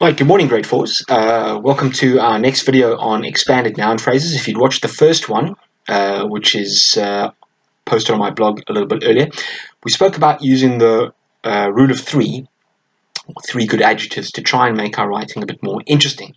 Right, good morning, grade fours. Welcome to our next video on expanded noun phrases. If you'd watched the first one, which is posted on my blog a little bit earlier, we spoke about using the rule of three good adjectives to try and make our writing a bit more interesting.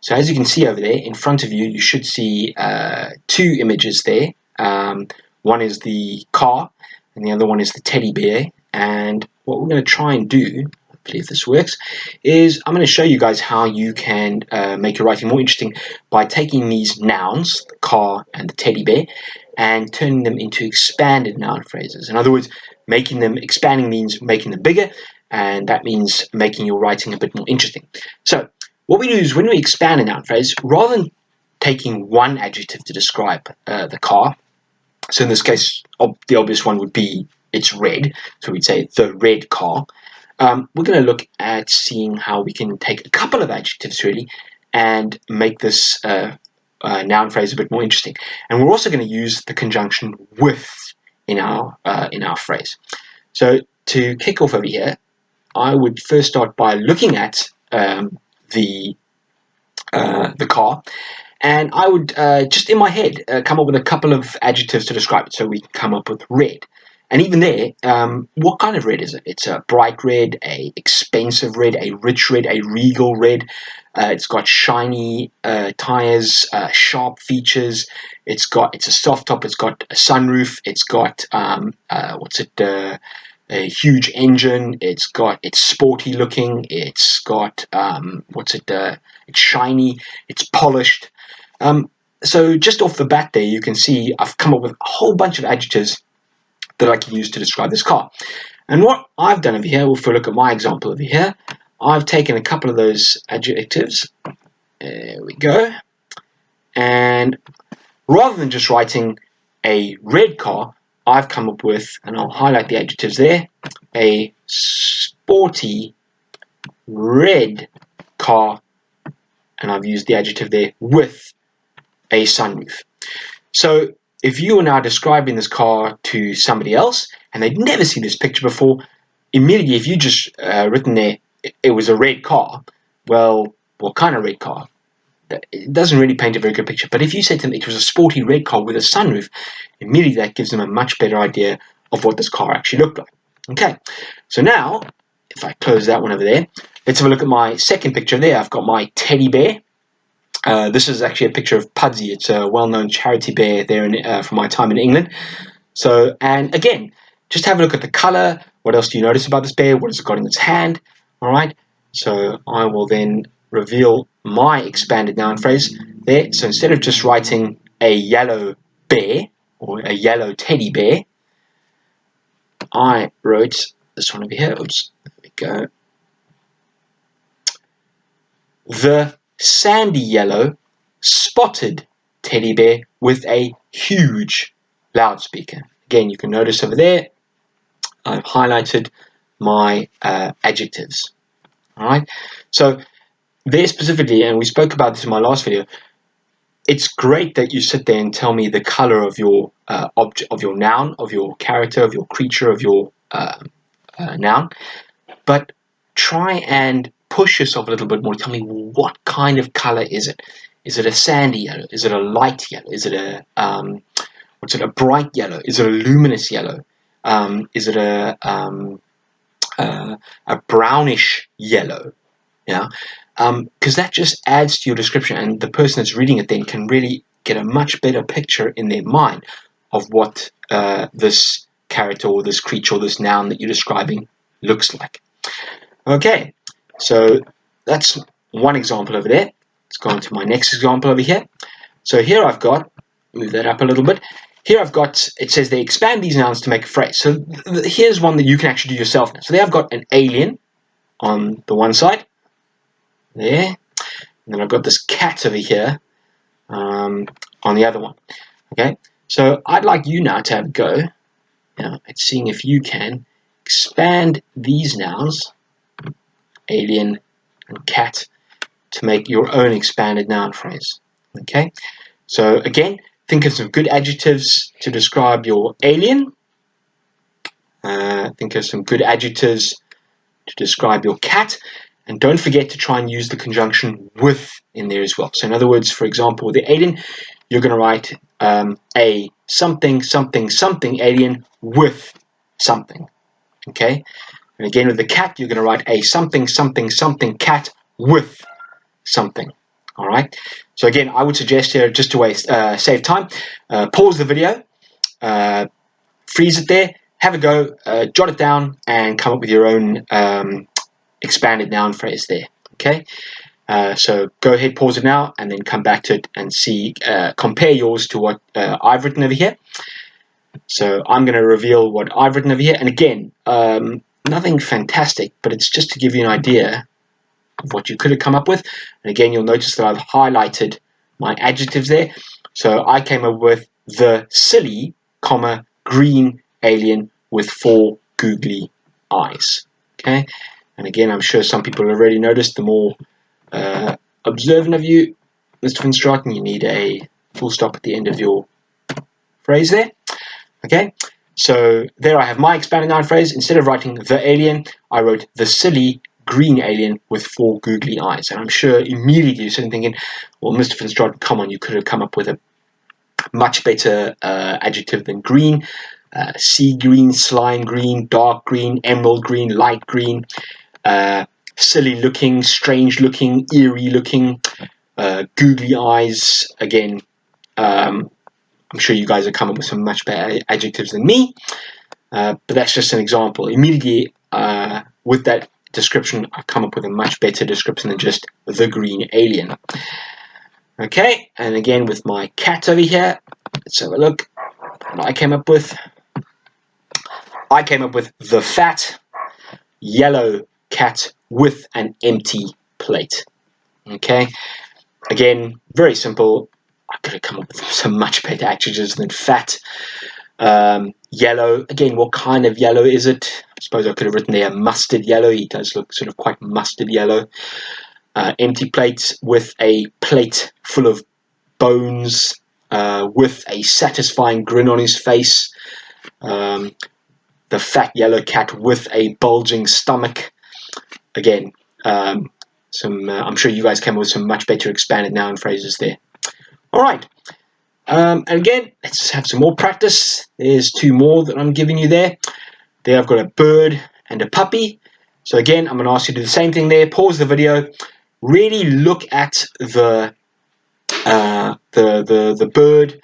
So as you can see over there in front of you, you should see two images there. One is the car and the other one is the teddy bear. And what we're going to try and do, hopefully if this works, is I'm going to show you guys how you can make your writing more interesting by taking these nouns, the car and the teddy bear, and turning them into expanded noun phrases. In other words, expanding means making them bigger, and that means making your writing a bit more interesting. So what we do is when we expand a noun phrase, rather than taking one adjective to describe the car, so in this case, the obvious one would be it's red, so we'd say the red car. We're going to look at seeing how we can take a couple of adjectives really and make this noun phrase a bit more interesting. And we're also going to use the conjunction with in our phrase. So to kick off over here, I would first start by looking at the car, and I would just in my head come up with a couple of adjectives to describe it. So we come up with red. And even there, what kind of red is it? It's a bright red, a expensive red, a rich red, a regal red. It's got shiny tires, sharp features. It's a soft top. It's got a sunroof. It's got a huge engine. It's sporty looking. It's got it's shiny. It's polished. So just off the bat there, you can see I've come up with a whole bunch of adjectives that I can use to describe this car. And what I've done over here, if we look at my example over here, I've taken a couple of those adjectives. There we go. And rather than just writing a red car, I've come up with, and I'll highlight the adjectives there, a sporty red car, and I've used the adjective there with a sunroof. So if you are now describing this car to somebody else and they'd never seen this picture before, immediately if you just written there it was a red car, well, what kind of red car? It doesn't really paint a very good picture. But if you said to them it was a sporty red car with a sunroof, immediately that gives them a much better idea of what this car actually looked like. Okay, so now if I close that one over there, let's have a look at my second picture there. I've got my teddy bear. This is actually a picture of Pudsey. It's a well-known charity bear there from my time in England. So, and again, just have a look at the color. What else do you notice about this bear? What has it got in its hand? All right. So I will then reveal my expanded noun phrase there. So instead of just writing a yellow bear or a yellow teddy bear, I wrote this one over here. Oops, there we go. The sandy yellow spotted teddy bear with a huge loudspeaker. Again, you can notice over there I've highlighted my adjectives. All right, so there specifically, and we spoke about this in my last video, it's great that you sit there and tell me the color of your object, of your noun, of your character, of your creature, of your noun, but try and push yourself a little bit more. Tell me, what kind of color is it? Is it a sandy yellow? Is it a light yellow? Is it a bright yellow? Is it a luminous yellow? Is it a brownish yellow? Yeah, because that just adds to your description, and the person that's reading it then can really get a much better picture in their mind of what this character or this creature or this noun that you're describing looks like. Okay, so that's one example over there. Let's go on to my next example over here. So here I've got, move that up a little bit. Here I've got, it says they expand these nouns to make a phrase. So here's one that you can actually do yourself now. So there I've got an alien on the one side, there. And then I've got this cat over here on the other one. Okay, so I'd like you now to have a go at seeing if you can expand these nouns, alien and cat, to make your own expanded noun phrase. Okay, so again, think of some good adjectives to describe your alien. Think of some good adjectives to describe your cat, And don't forget to try and use the conjunction with in there as well. So in other words, for example, with the alien, you're going to write a something, something, something alien with something. Okay? And again, with the cat, you're going to write a something, something, something cat with something. All right? So again, I would suggest here, just to save time, pause the video, freeze it there, have a go, jot it down, and come up with your own expanded noun phrase there. Okay? So go ahead, pause it now, and then come back to it and see, compare yours to what I've written over here. So I'm going to reveal what I've written over here. And again, nothing fantastic, but it's just to give you an idea of what you could have come up with. And again, you'll notice that I've highlighted my adjectives there. So I came up with the silly, comma, green alien with 4 googly eyes. Okay? And again, I'm sure some people have already noticed, the more observant of you, Mr. Van Straten, you need a full stop at the end of your phrase there. Okay, so there I have my expanded noun phrase. Instead of writing the alien, I wrote the silly green alien with 4 googly eyes. And I'm sure immediately you're sitting thinking, well, Mr. Van Straten, come on, you could have come up with a much better adjective than green. Sea green, slime green, dark green, emerald green, light green, silly looking, strange looking, eerie looking, googly eyes. Again, I'm sure you guys have come up with some much better adjectives than me, but that's just an example. Immediately, with that description, I've come up with a much better description than just the green alien. Okay, and again with my cat over here, let's have a look what I came up with. I came up with the fat, yellow cat with an empty plate. Okay, again, very simple. I could have come up with some much better adjectives than fat. Yellow, again, what kind of yellow is it? I suppose I could have written there mustard yellow. He does look sort of quite mustard yellow. Empty plate with a plate full of bones, with a satisfying grin on his face. The fat yellow cat with a bulging stomach. Again, I'm sure you guys came up with some much better expanded noun phrases there. All right. And again, let's have some more practice. There's 2 more that I'm giving you there. There I've got a bird and a puppy. So again, I'm going to ask you to do the same thing there. Pause the video. Really look at the bird.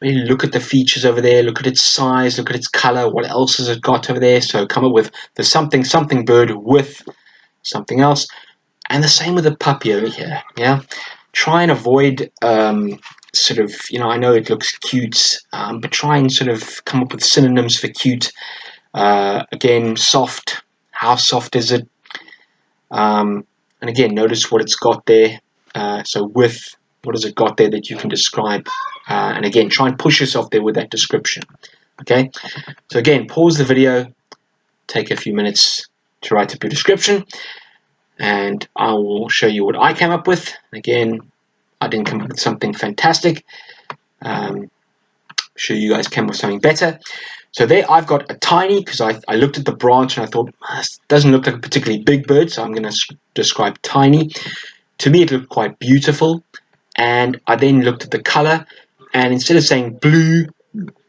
Really look at the features over there. Look at its size. Look at its color. What else has it got over there? So come up with the something something bird with something else. And the same with the puppy over here. Yeah. Try and avoid sort of, I know it looks cute, but try and sort of come up with synonyms for cute. Again, soft. How soft is it? And again, notice what it's got there. So with, what has it got there that you can describe? And again, try and push yourself there with that description. Okay. So again, pause the video. Take a few minutes to write up your description. And I will show you what I came up with. Again, I didn't come up with something fantastic. I'm sure you guys came up with something better. So there I've got a tiny, because I looked at the branch and I thought, this doesn't look like a particularly big bird, so I'm going to describe tiny. To me, it looked quite beautiful. And I then looked at the color, and instead of saying blue,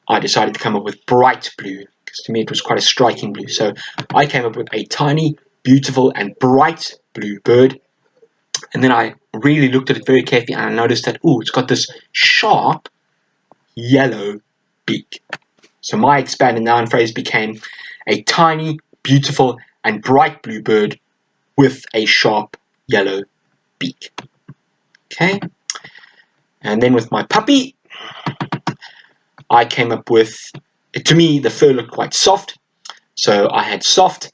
I decided to come up with bright blue, because to me it was quite a striking blue. So I came up with a tiny, beautiful, and bright blue bird. And then I really looked at it very carefully, and I noticed that, it's got this sharp yellow beak. So my expanded noun phrase became a tiny, beautiful, and bright blue bird with a sharp yellow beak. Okay. And then with my puppy, I came up with, to me, the fur looked quite soft. So I had soft.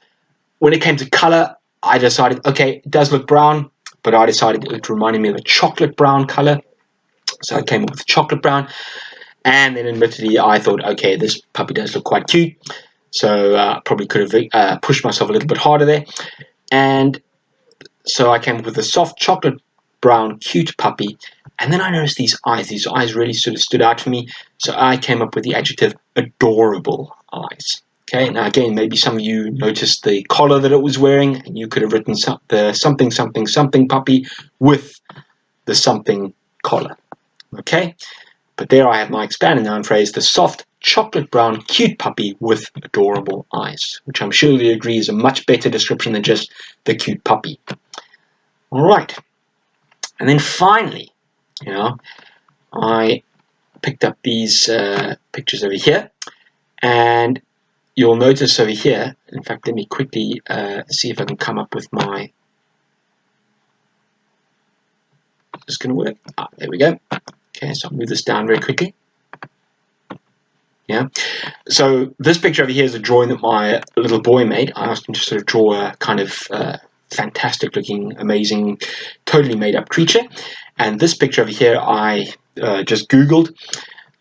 When it came to color, I decided, okay, it does look brown, but I decided it reminded me of a chocolate brown color. So I came up with chocolate brown. And then admittedly, I thought, okay, this puppy does look quite cute. So I probably could have pushed myself a little bit harder there. And so I came up with a soft chocolate brown, cute puppy. And then I noticed these eyes. These eyes really sort of stood out for me. So I came up with the adjective adorable eyes. Okay, now again, maybe some of you noticed the collar that it was wearing, and you could have written the something, something, something puppy with the something collar. Okay, but there I have my expanded noun phrase, the soft, chocolate brown, cute puppy with adorable eyes, which I'm sure you agree is a much better description than just the cute puppy. All right, and then finally, I picked up these pictures over here, and you'll notice over here, in fact, let me quickly see if I can come up with my, is this going to work? There we go. Okay, so I'll move this down very quickly. Yeah, so this picture over here is a drawing that my little boy made. I asked him to sort of draw a kind of fantastic looking, amazing, totally made up creature. And this picture over here I just Googled,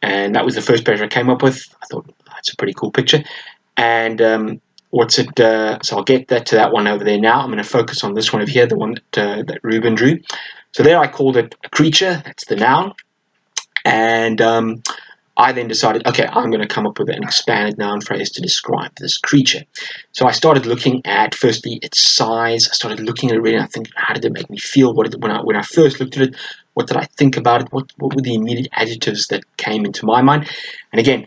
and that was the first picture I came up with. I thought, that's a pretty cool picture. And so I'll get to that one over there now. I'm going to focus on this one over here, the one that Ruben drew. So there I called it a creature, that's the noun. And I then decided, okay, I'm going to come up with an expanded noun phrase to describe this creature. So I started looking at, firstly, its size. I started looking at it really, and I think, how did it make me feel? When I first looked at it, what did I think about it? What were the immediate adjectives that came into my mind? And again,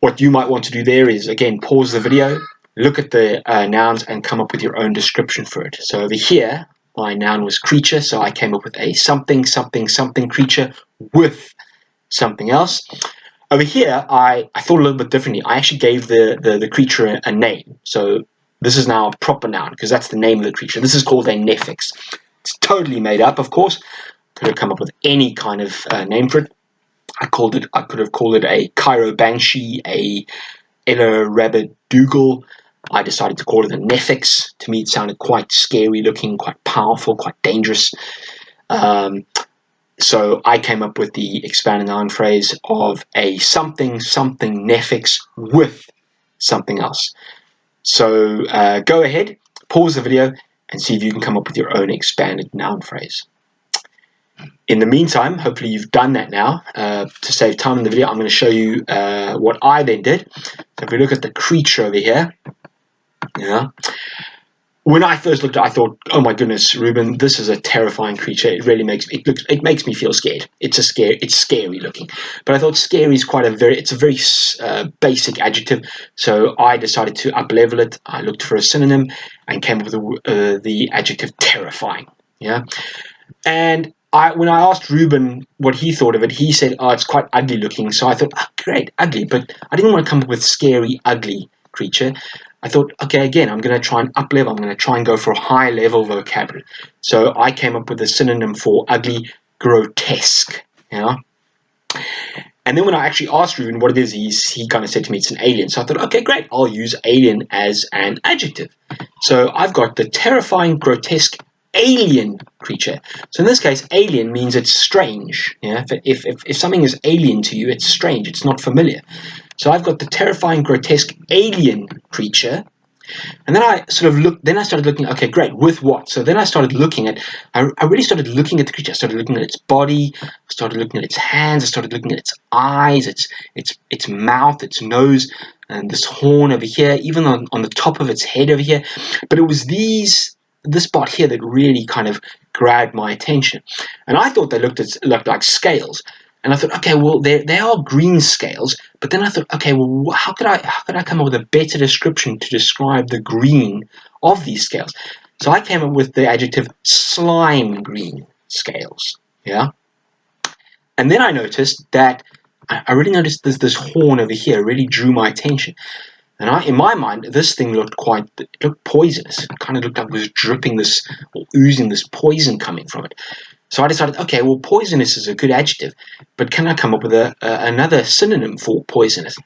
what you might want to do there is, again, pause the video, look at the nouns, and come up with your own description for it. So over here, my noun was creature, so I came up with a something, something, something creature with something else. Over here, I thought a little bit differently. I actually gave the creature a name. So this is now a proper noun, because that's the name of the creature. This is called a nefix. It's totally made up, of course. Could have come up with any kind of name for it. I could have called it a Cairo Banshee, a Ella Rabbit Dougal. I decided to call it a nefix. To me, it sounded quite scary looking, quite powerful, quite dangerous. So I came up with the expanded noun phrase of a something, something nefix with something else. So go ahead, pause the video, and see if you can come up with your own expanded noun phrase. In the meantime, hopefully you've done that now. To save time in the video, I'm going to show you what I then did. So if we look at the creature over here, when I first looked at it, I thought, oh my goodness, Ruben, this is a terrifying creature. It really makes me feel scared. It's scary looking. But I thought scary is it's a very basic adjective. So I decided to up-level it. I looked for a synonym and came up with the adjective terrifying. Yeah, and when I asked Ruben what he thought of it, he said, oh, it's quite ugly looking. So I thought, oh, great, ugly. But I didn't want to come up with scary, ugly creature. I thought, okay, again, I'm going to try and up-level. I'm going to try and go for a high-level vocabulary. So I came up with a synonym for ugly, grotesque. And then when I actually asked Ruben what it is, he kind of said to me it's an alien. So I thought, okay, great, I'll use alien as an adjective. So I've got the terrifying, grotesque, alien creature. So in this case, alien means it's strange. If something is alien to you, it's strange. It's not familiar. So I've got the terrifying, grotesque, alien creature. And then I started looking, okay, great, with what? So then I really started looking at the creature. I started looking at its body, I started looking at its hands, I started looking at its eyes, its mouth, its nose, and this horn over here, even on the top of its head over here. But it was this part here that really kind of grabbed my attention. And I thought they looked like scales. And I thought, okay, well, they are green scales. But then I thought, okay, well, how could I come up with a better description to describe the green of these scales? So I came up with the adjective slime green scales. Yeah. And then I noticed that I really noticed this horn over here really drew my attention. And in my mind, this thing looked poisonous. It kind of looked like it was dripping or oozing this poison coming from it. So I decided, okay, well, poisonous is a good adjective, but can I come up with another synonym for poisonous?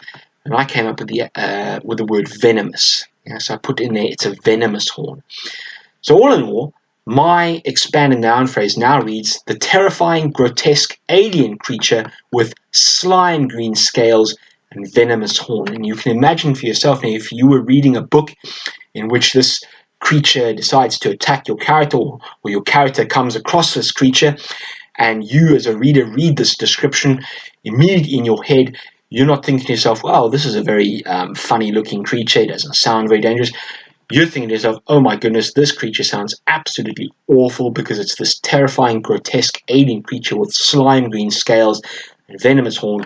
And I came up with the word venomous. So I put in there, it's a venomous horn. So all in all, my expanded noun phrase now reads, the terrifying, grotesque alien creature with slime green scales and venomous horn. And you can imagine for yourself now, if you were reading a book in which this creature decides to attack your character, or your character comes across this creature, and you as a reader read this description, immediately in your head you're not thinking to yourself, "Well, this is a very funny-looking creature. It doesn't sound very dangerous." You're thinking to yourself, "Oh my goodness, this creature sounds absolutely awful because it's this terrifying, grotesque alien creature with slime green scales and venomous horn.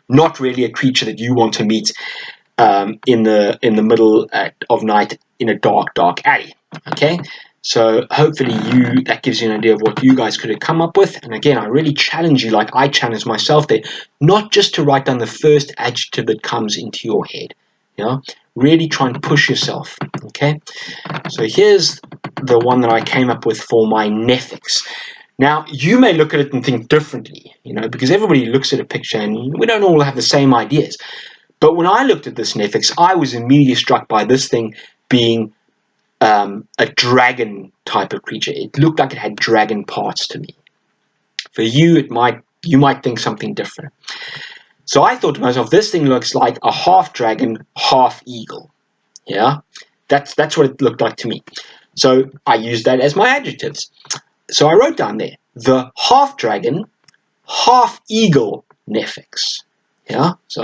Not really a creature that you want to meet in the middle of night in a dark alley." Okay, so hopefully that gives you an idea of what you guys could have come up with. And again, I really challenge you, like I challenge myself there, not just to write down the first adjective that comes into your head. Really try and push yourself. Okay, so here's the one that I came up with for my nefix. Now, you may look at it and think differently, because everybody looks at a picture and we don't all have the same ideas. But when I looked at this nefix, I was immediately struck by this thing being a dragon type of creature. It looked like it had dragon parts to me. For you, you might think something different. So I thought to myself, this thing looks like a half dragon, half eagle. Yeah, that's what it looked like to me. So I used that as my adjectives. So I wrote down there the half dragon, half eagle nefix. Yeah, so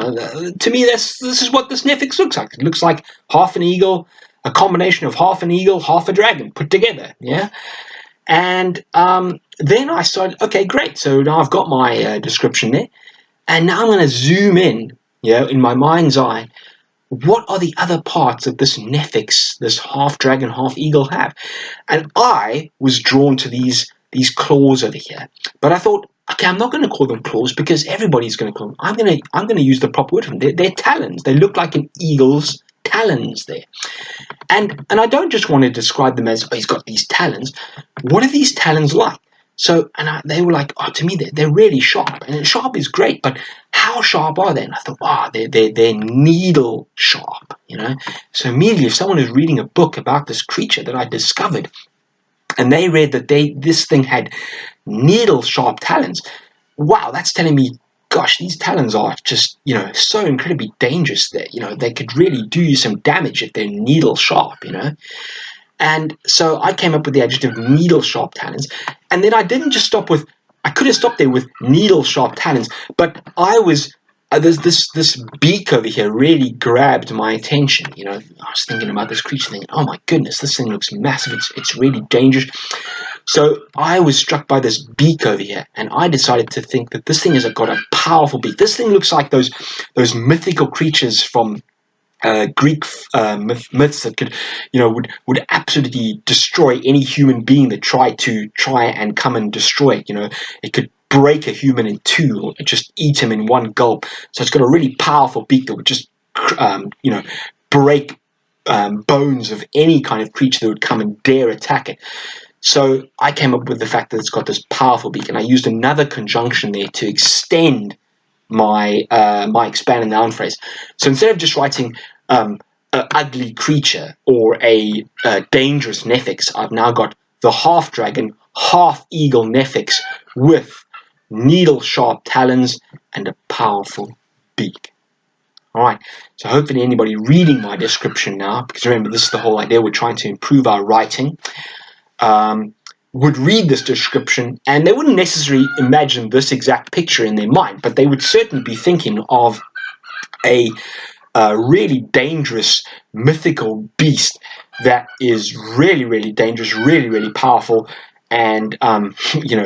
to me, this is what this nefix looks like. It looks like half an eagle, a combination of half an eagle, half a dragon put together. Yeah, and then I started. Okay, great. So now I've got my description there, and now I'm going to zoom in. In my mind's eye, what are the other parts that this nefix, this half dragon, half eagle have? And I was drawn to these claws over here. But I thought, okay, I'm not going to call them claws because everybody's going to call them. I'm going to use the proper word for them. They're talons. They look like an eagle's talons there. And I don't just want to describe them as, oh, he's got these talons. What are these talons like? So, they were like, oh, to me, they're really sharp. And sharp is great, but how sharp are they? And I thought, wow, they're needle sharp, So immediately, if someone is reading a book about this creature that I discovered, and they read that this thing had needle sharp talons, wow, that's telling me, gosh, these talons are just, so incredibly dangerous that, they could really do you some damage if they're needle sharp, And so I came up with the adjective needle sharp talons. And then I didn't just stop with, I could have stopped there with needle sharp talons, but I was, this beak over here really grabbed my attention. I was thinking about this creature thinking, oh my goodness, this thing looks massive. It's really dangerous. So I was struck by this beak over here, and I decided to think that this thing has got a powerful beak. This thing looks like those mythical creatures from Greek myths that could, would absolutely destroy any human being that tried and come and destroy it. It could break a human in two, or just eat him in one gulp. So it's got a really powerful beak that would just, break bones of any kind of creature that would come and dare attack it. So I came up with the fact that it's got this powerful beak, and I used another conjunction there to extend my expanded noun phrase. So instead of just writing an ugly creature or a dangerous nefix, I've now got the half dragon, half eagle nefix with needle sharp talons and a powerful beak. All right, so hopefully anybody reading my description now, because remember, this is the whole idea, we're trying to improve our writing, would read this description, and they wouldn't necessarily imagine this exact picture in their mind, but they would certainly be thinking of a really dangerous mythical beast that is really, really dangerous, really, really powerful, and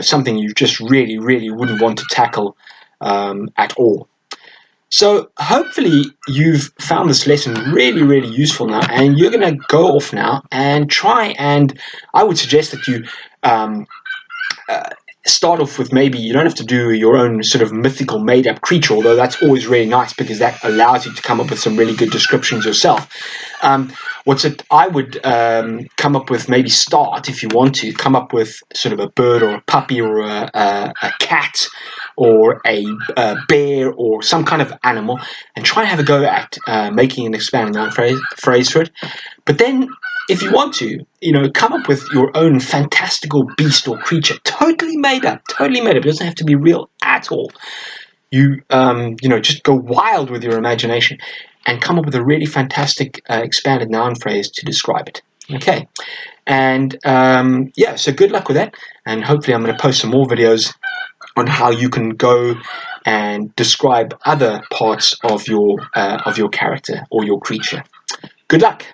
something you just really, really wouldn't want to tackle at all. So hopefully you've found this lesson really, really useful now, and you're going to go off now and try, and I would suggest that you start off with, maybe you don't have to do your own sort of mythical made-up creature, although that's always really nice because that allows you to come up with some really good descriptions yourself. I would come up with, maybe start, if you want to, come up with sort of a bird or a puppy or a cat or a bear or some kind of animal, and try and have a go at making an expanded noun phrase for it. But then, if you want to, come up with your own fantastical beast or creature, totally made up. It doesn't have to be real at all. You just go wild with your imagination and come up with a really fantastic expanded noun phrase to describe it. Okay, and so good luck with that, and hopefully I'm going to post some more videos on how you can go and describe other parts of your character or your creature. Good luck.